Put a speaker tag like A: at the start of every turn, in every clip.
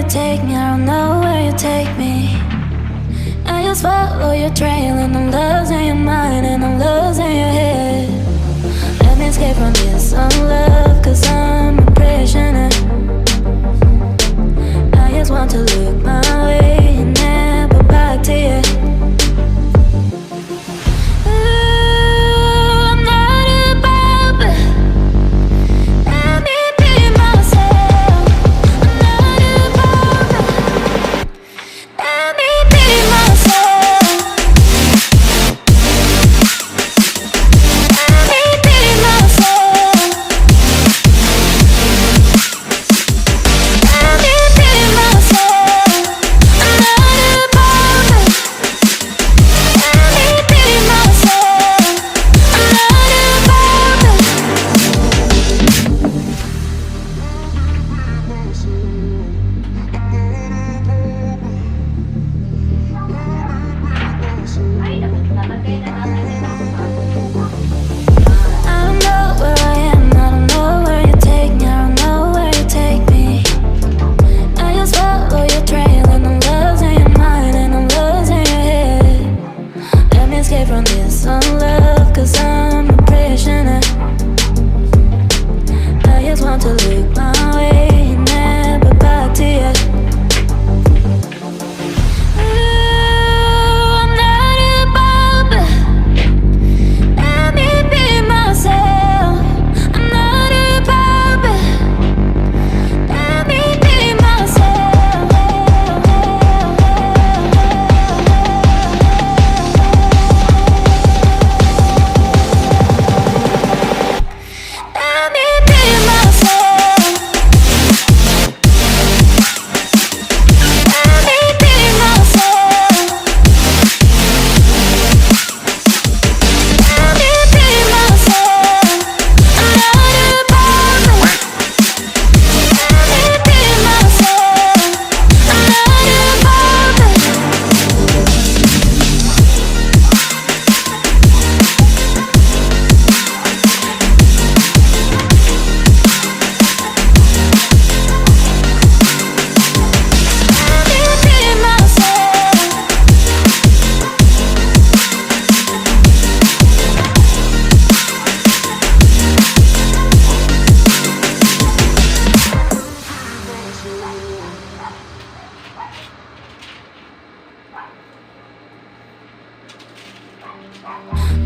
A: take me, I don't know where you take me. I just follow your trail and I'm losing your mind and I'm losing your head. Let me escape from this unlove, cause I'm a prisoner. I just want to look my way and never back to you.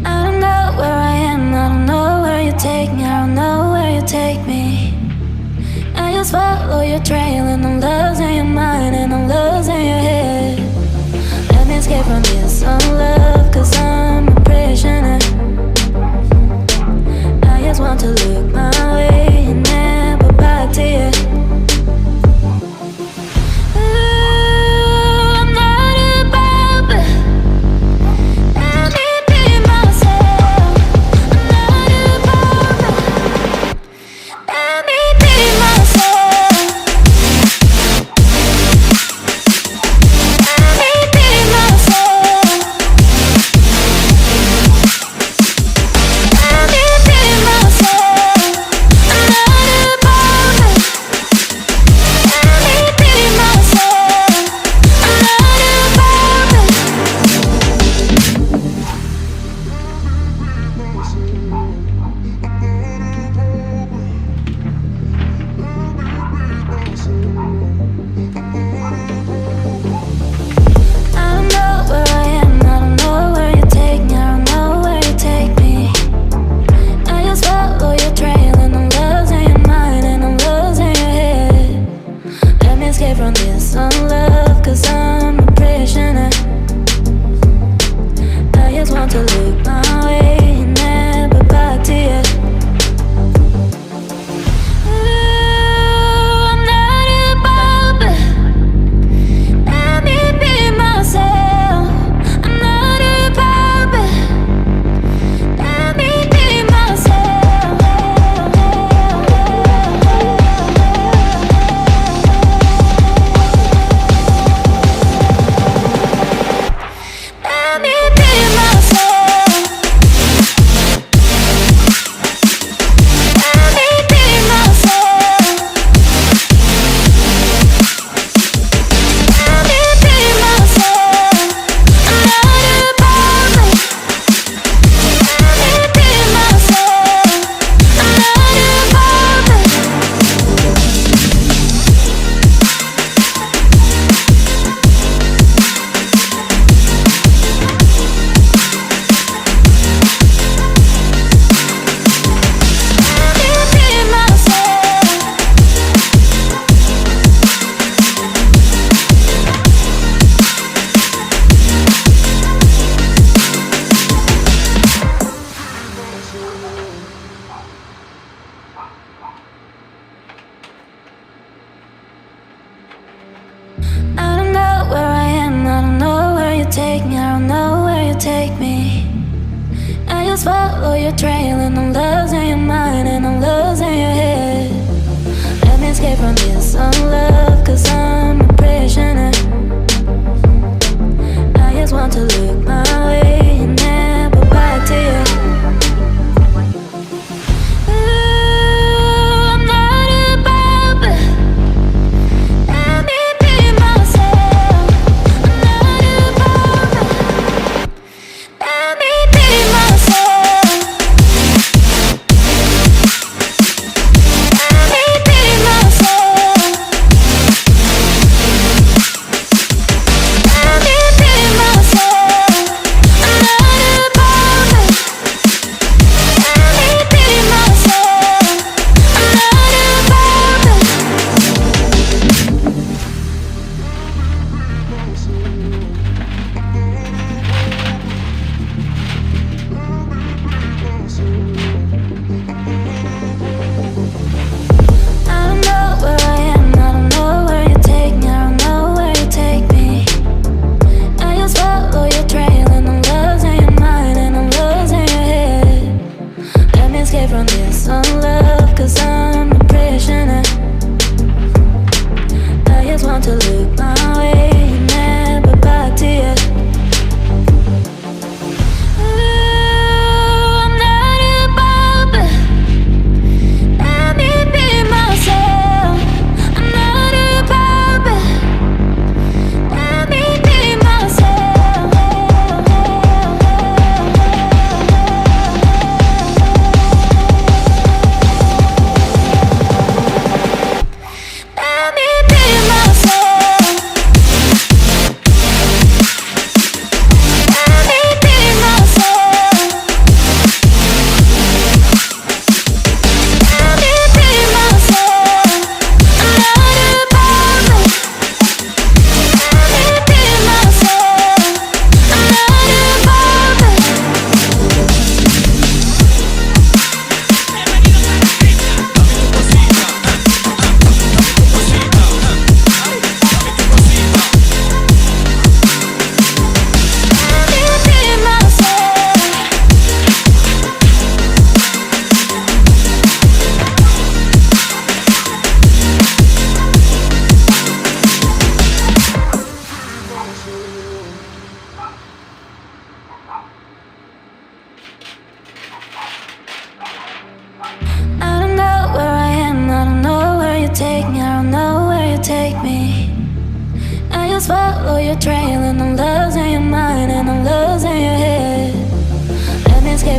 A: I don't know where I am, I don't know where you take me, I don't know where you take me. I just follow your trail and I'm losing your mind and I'm losing your head. Let me escape from this unlove, cause I'm a prisoner. I just want to look my way and never back to you. take me, I don't know where you take me. I just follow your trail and I'm losing your mind and I'm losing your head. Let me escape from this unlove, cause I'm a prisoner. I just want to look my way and never back to you. Follow your trail and I'm losing your mind and I'm losing your head. Let me escape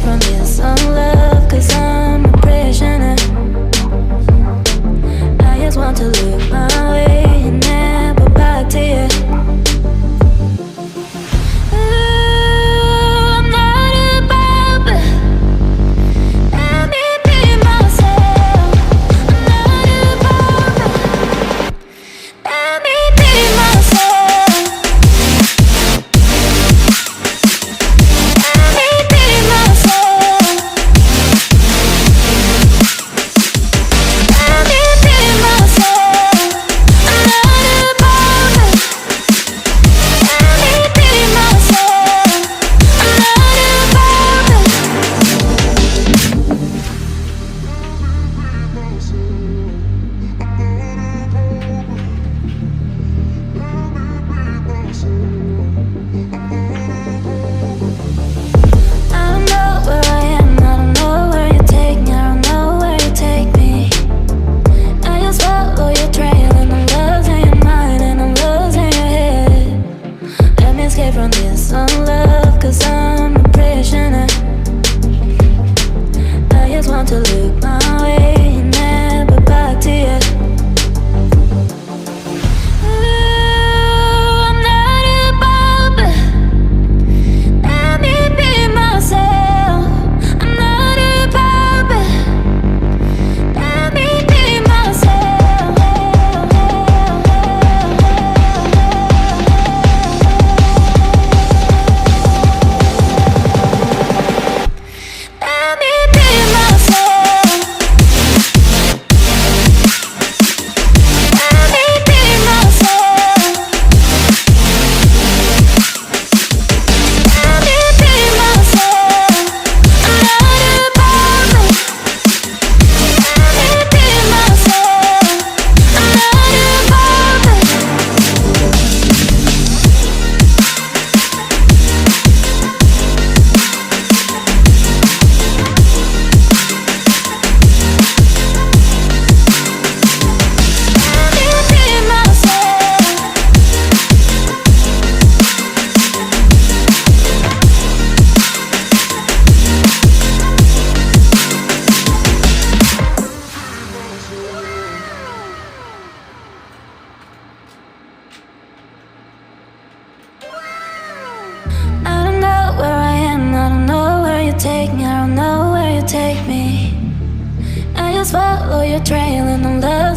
A: from this unlove, cause I'm a prisoner. I just want to look my way and never back to you. take me, I don't know where you take me. I just follow your trail and I'm loving